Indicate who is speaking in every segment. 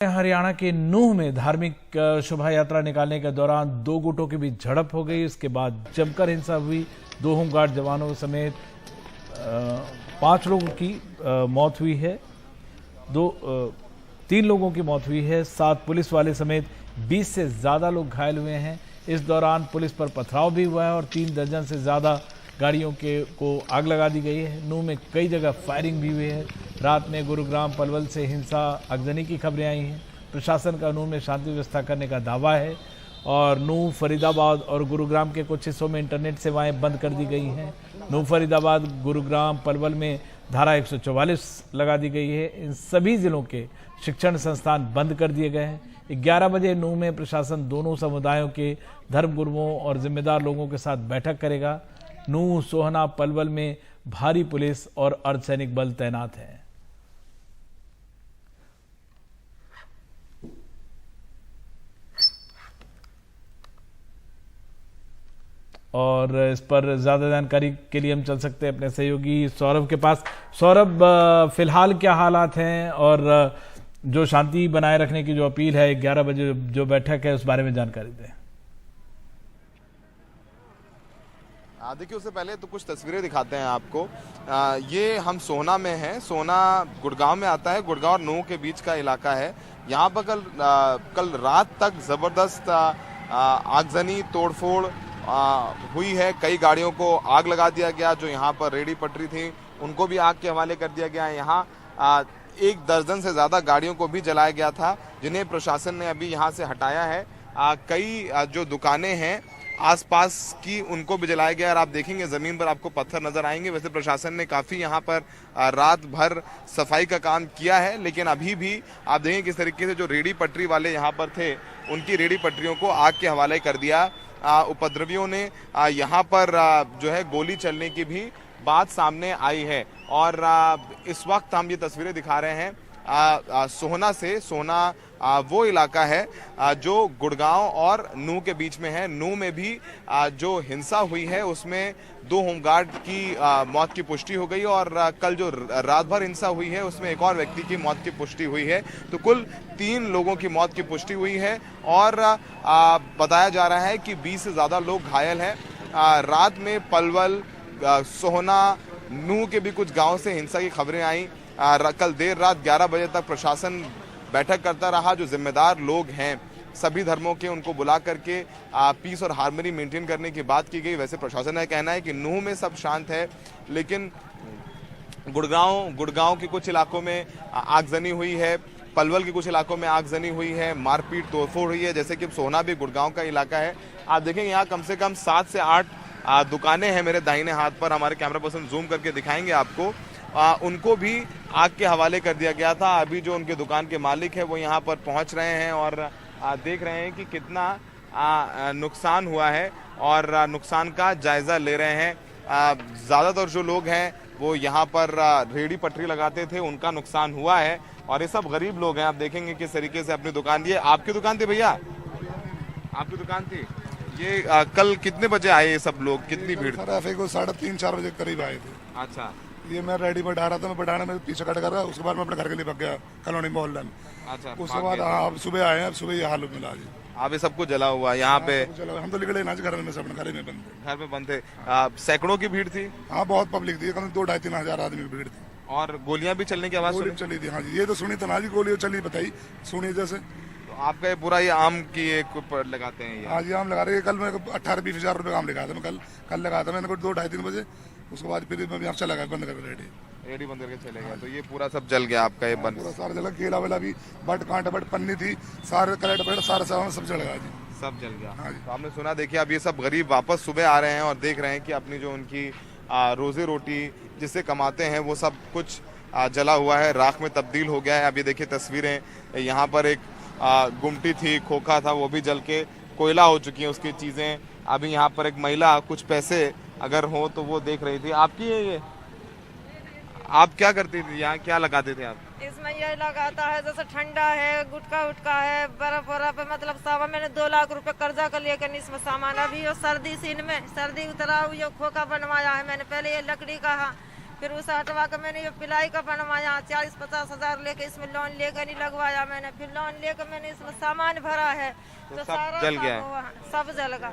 Speaker 1: हरियाणा के नूंह में धार्मिक शोभा यात्रा निकालने के दौरान दो गुटों के बीच झड़प हो गई। इसके बाद जमकर हिंसा हुई। दो होमगार्ड जवानों समेत 5 लोगों की मौत हुई है। 3 लोगों की मौत हुई है। 7 पुलिस वाले समेत 20 से ज्यादा लोग घायल हुए हैं। इस दौरान पुलिस पर पथराव भी हुआ है और 3 दर्जन से ज्यादा गाड़ियों को आग लगा दी गई है। नूंह में कई जगह फायरिंग भी हुई है। रात में गुरुग्राम पलवल से हिंसा आगजनी की खबरें आई हैं। प्रशासन का नूंह में शांति व्यवस्था करने का दावा है और नूंह, फरीदाबाद और गुरुग्राम के कुछ हिस्सों में इंटरनेट सेवाएं बंद कर दी गई हैं। नूंह, फरीदाबाद, गुरुग्राम, पलवल में धारा 144 लगा दी गई है। इन सभी जिलों के शिक्षण संस्थान बंद कर दिए गए हैं। 11 बजे नूंह में प्रशासन दोनों समुदायों के धर्मगुरुओं और जिम्मेदार लोगों के साथ बैठक करेगा। नूंह, सोहना, पलवल में भारी पुलिस और अर्धसैनिक बल तैनात हैं। और इस पर ज्यादा जानकारी के लिए हम चल सकते हैं अपने सहयोगी सौरभ के पास। सौरभ, फिलहाल क्या हालात हैं और जो शांति बनाए रखने की जो अपील है 11 बजे जो बैठक है उस बारे में जानकारी दें।
Speaker 2: देखिए, उससे पहले तो कुछ तस्वीरें दिखाते हैं आपको। ये हम सोहना में हैं। सोहना गुड़गांव में आता है। गुड़गांव और नूंह के बीच का इलाका है। यहाँ पर कल रात तक जबरदस्त आगजनी, तोड़फोड़ हुई है। कई गाड़ियों को आग लगा दिया गया। जो यहाँ पर रेहड़ी पटरी थी उनको भी आग के हवाले कर दिया गया है। यहाँ 1 दर्जन से ज्यादा गाड़ियों को भी जलाया गया था, जिन्हें प्रशासन ने अभी यहाँ से हटाया है। कई जो दुकानें हैं आसपास की उनको भी जलाया गया और आप देखेंगे जमीन पर आपको पत्थर नजर आएंगे। वैसे प्रशासन ने काफी यहाँ पर रात भर सफाई का काम किया है, लेकिन अभी भी आप देखेंगे किस तरीके से जो रेहड़ी पटरी वाले यहाँ पर थे उनकी रेहड़ी पटरियों को आग के हवाले कर दिया। उपद्रवियों ने यहाँ पर जो है गोली चलने की भी बात सामने आई है। और इस वक्त हम ये तस्वीरें दिखा रहे हैं सोहना से। सोहना वो इलाका है जो गुड़गांव और नूंह के बीच में है। नूंह में भी जो हिंसा हुई है उसमें 2 होमगार्ड की मौत की पुष्टि हो गई और कल जो रात भर हिंसा हुई है उसमें एक और व्यक्ति की मौत की पुष्टि हुई है। तो कुल 3 लोगों की मौत की पुष्टि हुई है और बताया जा रहा है कि 20 से ज्यादा लोग घायल हैं। रात में पलवल, सोहना, नूंह के भी कुछ गाँव से हिंसा की खबरें आई। कल देर रात 11 बजे तक प्रशासन बैठक करता रहा। जो जिम्मेदार लोग हैं सभी धर्मों के, उनको बुला करके पीस और हार्मनी मेंटेन करने की बात की गई। वैसे प्रशासन का कहना है कि नूंह में सब शांत है, लेकिन गुड़गांव के कुछ इलाकों में आगजनी हुई है। पलवल के कुछ इलाकों में आगजनी हुई है, मारपीट, तोड़फोड़ हुई है। जैसे कि सोहना भी गुड़गांव का इलाका है। आप देखेंगे यहाँ कम से कम 7 से 8 दुकानें हैं। मेरे दाहिने हाथ पर हमारे कैमरा पर्सन जूम करके दिखाएंगे आपको। उनको भी आग के हवाले कर दिया गया था। अभी जो उनके दुकान के मालिक है वो यहाँ पर पहुँच रहे हैं और देख रहे हैं कि कितना नुकसान हुआ है और नुकसान का जायजा ले रहे हैं। ज़्यादातर जो लोग हैं वो यहाँ पर रेहड़ी पटरी लगाते थे, उनका नुकसान हुआ है और ये सब गरीब लोग हैं। आप देखेंगे किस तरीके से अपनी दुकान, ये आपकी दुकान थी भैया? आपकी दुकान थी। ये कल कितने बजे आए ये सब लोग? कितनी भीड़?
Speaker 3: सर को 3:30-4 बजे करीब आए थे।
Speaker 2: अच्छा,
Speaker 3: ये मैं रेडी बैठा रहा था, मैं बैठाने में पीछे कट कर रहा। उसके बाद मैं अपने घर के लिए भाग गया कॉलोनी मोहल्ला में।
Speaker 2: अच्छा,
Speaker 3: उसके बाद आप सुबह आए हैं। अब सुबह ये हाल मिला जी।
Speaker 2: आप ये सब कुछ जला हुआ यहाँ पे?
Speaker 3: हम तो निकले ना घर में से, अपने घर में बंद थे।
Speaker 2: घर में बंद थे। सैकड़ों की भीड़ थी।
Speaker 3: हाँ, बहुत पब्लिक थी। कम 2-2.5-3 हजार आदमी की भीड़ थी
Speaker 2: और गोलियां भी चलने की आवाज
Speaker 3: चली थी। हाँ जी, ये तो सुनी तो ना जी, गोलियां चली बताई सुनी जैसे।
Speaker 2: आपका पूरा ये आम की एक लगाते हैं?
Speaker 3: हाँ जी, आम लगा रहे हैं। कल मैं 18-20 हजार रुपये आम लगाया था। मैं कल लगाया था मैंने 2-2.5-3 बजे। उसके बाद फिर मैं यहाँ चला गया, बंद कर रेडी
Speaker 2: बंद करके चले गया। तो ये पूरा सब जल गया आपका? ये बंद
Speaker 3: पूरा सारा जला। केला वेला भी, बट कांटा बट पन्नी थी, सारे कलेट बट सारा सामान सब जल गया जी। सब जल गया। हाँ जी।
Speaker 2: तो आपने सुना। देखिए, अब ये सब गरीब वापस सुबह आ रहे हैं और देख रहे हैं कि अपनी जो उनकी रोजी रोटी जिससे कमाते हैं वो सब कुछ जला हुआ है, राख में तब्दील हो गया है। अब ये देखिए तस्वीरें, यहाँ पर एक गुमटी थी, खोखा था, वो भी जल के कोयला हो चुकी है उसकी चीजें। अभी यहाँ पर एक महिला कुछ पैसे अगर हो तो वो देख रही थी। आपकी ये आप क्या करती थी यहाँ? क्या लगाते थे आप?
Speaker 4: इसमें ये लगाता है जैसे ठंडा है, गुटका उटका है, बर्फ पे मतलब सावा। मैंने 2 लाख रुपए कर्जा कर लिया कि इसमें सामान। अभी ये सर्दी सीन में सर्दी उतरा हुई खोखा बनवाया है मैंने। पहले ये लकड़ी का फिर उसे हटवा के मैंने ये पिलाई का बनवाया, 40-50 हजार लेके इसमें लोन लेकर नहीं लगवाया मैंने। फिर लोन लेकर मैंने इसमें सामान भरा है
Speaker 2: तो सब जल गया है?
Speaker 4: सब जल गया।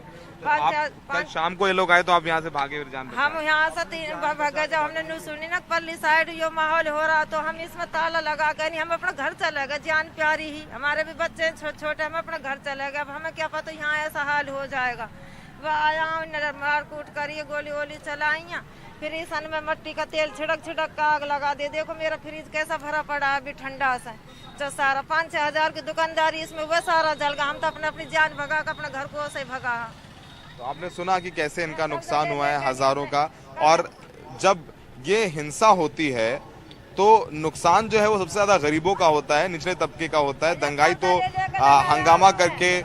Speaker 2: कल शाम को ये लोग आए तो आप यहाँ से भागे फिर जान
Speaker 4: हम यहाँ से भागे, जब हमने न्यू सुनी ना पल्ली साइड ये माहौल हो रहा तो हम इसमें ताला लगा कर नहीं, हम अपना घर चले गए। जान प्यारी ही, हमारे भी बच्चे छोटे छोटे, हम अपना घर चले गए। अब हमें क्या पता यहाँ ऐसा हाल हो जाएगा। वह आया मार कूट करिए, गोली वोली चलाई, फिर इस अन्न में मट्टी का तेल छिड़क का आग लगा दे। देखो मेरा फ्रिज कैसा भरा पड़ा है अभी ठंडा से, जो सारा 5-6 हजार की दुकानदारी इसमें वह सारा जल गया। हम तो अपनी जान भगा कर अपने घर को से भगा।
Speaker 2: तो आपने सुना कि कैसे इनका नुकसान हुआ है हजारों का। और जब ये हिंसा होती है तो नुकसान जो है वो सबसे ज्यादा गरीबों का होता है, निचले तबके का होता है। दंगाई तो हंगामा करके,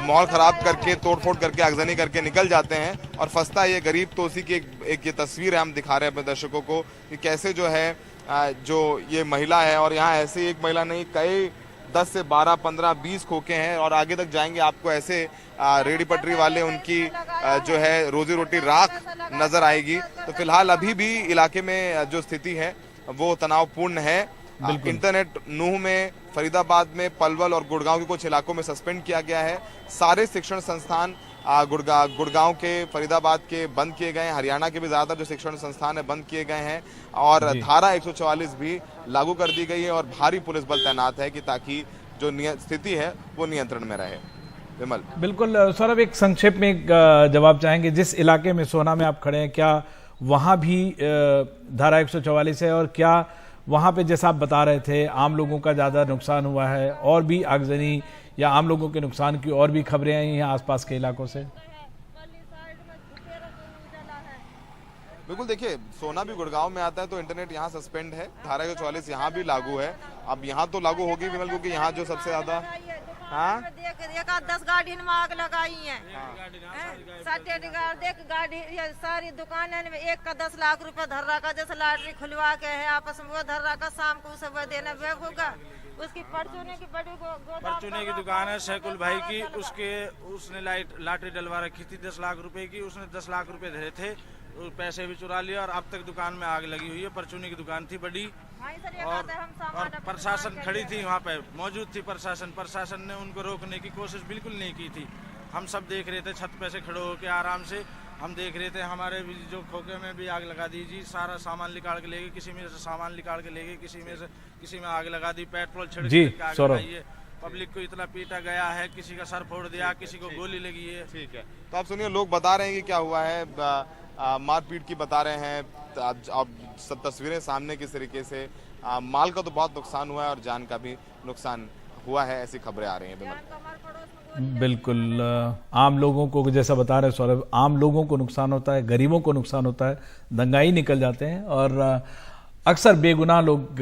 Speaker 2: माहौल खराब करके, तोड़फोड़ करके, आगजनी करके निकल जाते हैं और फंसता है ये गरीब। तो उसी की एक ये तस्वीर है, हम दिखा रहे हैं अपने दर्शकों को कि कैसे जो है जो ये महिला है, और यहाँ ऐसे एक महिला नहीं, कई 10 से 12, 15, 20 खोखे हैं और आगे तक जाएंगे आपको ऐसे रेडी पटरी वाले उनकी जो है रोजी रोटी राख नजर आएगी। तो फिलहाल अभी भी इलाके में जो स्थिति है वो तनावपूर्ण है। इंटरनेट नूह में, फरीदाबाद में, पलवल और गुड़गांव के कुछ इलाकों में सस्पेंड किया गया है। सारे शिक्षण संस्थान गुड़गांव के, फरीदाबाद के बंद किए गए हैं। हरियाणा के भी ज्यादातर जो शिक्षण संस्थान है बंद किए गए हैं और धारा 144 भी लागू कर दी गई है और भारी पुलिस बल तैनात है कि ताकि जो स्थिति है वो नियंत्रण में रहे। विमल।
Speaker 1: बिल्कुल सौरभ, एक संक्षेप में एक जवाब चाहेंगे। जिस इलाके में सोना में आप खड़े हैं, क्या वहां भी धारा 144 है और क्या वहां पे जैसा आप बता रहे थे आम लोगों का ज्यादा नुकसान हुआ है और भी आगजनी या आम लोगों के नुकसान की और भी खबरें आई हैं आसपास के इलाकों से?
Speaker 2: बिल्कुल, देखिए सोना भी गुड़गांव में आता है तो इंटरनेट यहाँ सस्पेंड है। धारा 144 यहाँ भी लागू है। अब यहाँ तो लागू होगी विमल, क्योंकि यहाँ जो सबसे ज्यादा
Speaker 4: देख 10 गाड़ी में आग लगाई है। देख गाड़ी सारी दुकानें में एक का 10 लाख रुपए धर रखा, जैसे लॉटरी खुलवा के है आपस में वो धर रखा, शाम को उसे वो देना वेब होगा। उसकी परचूने की बड़ी परचूने
Speaker 5: की दुकान है शैकुल भाई की, उसने लॉटरी डलवा रखी थी 10 लाख रुपए की। उसने 10 लाख रुपए धरे थे, पैसे भी चुरा लिया और अब तक दुकान में आग लगी हुई है। परचूनी की दुकान थी बड़ी और प्रशासन खड़ी थी वहाँ पे, मौजूद थी प्रशासन ने उनको रोकने की कोशिश बिल्कुल नहीं की थी। हम सब देख रहे थे छत पे से खड़े होकर आराम से हम देख रहे थे। हमारे भी जो खोखे में भी आग लगा दी जी, सारा सामान निकाल के ले गए, किसी में से सामान निकाल के ले गए, किसी में आग लगा दी, पेट्रोल छिड़क के आग लगाई है। पब्लिक को इतना पीटा गया है, किसी का सर फोड़ दिया, किसी को गोली लगी है।
Speaker 2: ठीक है, तो आप सुनिए लोग बता रहे हैं कि क्या हुआ है। मारपीट की बता रहे हैं, अब सब तस्वीरें सामने किस तरीके से माल का तो बहुत नुकसान हुआ है और जान का भी नुकसान हुआ है, ऐसी खबरें आ रही हैं।
Speaker 1: बिल्कुल, आम लोगों को जैसा बता रहे सौरभ, आम लोगों को नुकसान होता है, गरीबों को नुकसान होता है, दंगाई निकल जाते हैं और अक्सर बेगुनाह लोग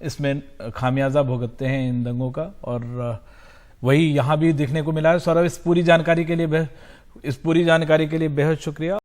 Speaker 1: इसमें खामियाजा भुगतते हैं इन दंगों का। और वही यहाँ भी देखने को मिला है। सौरभ, इस पूरी जानकारी के लिए बेहद शुक्रिया।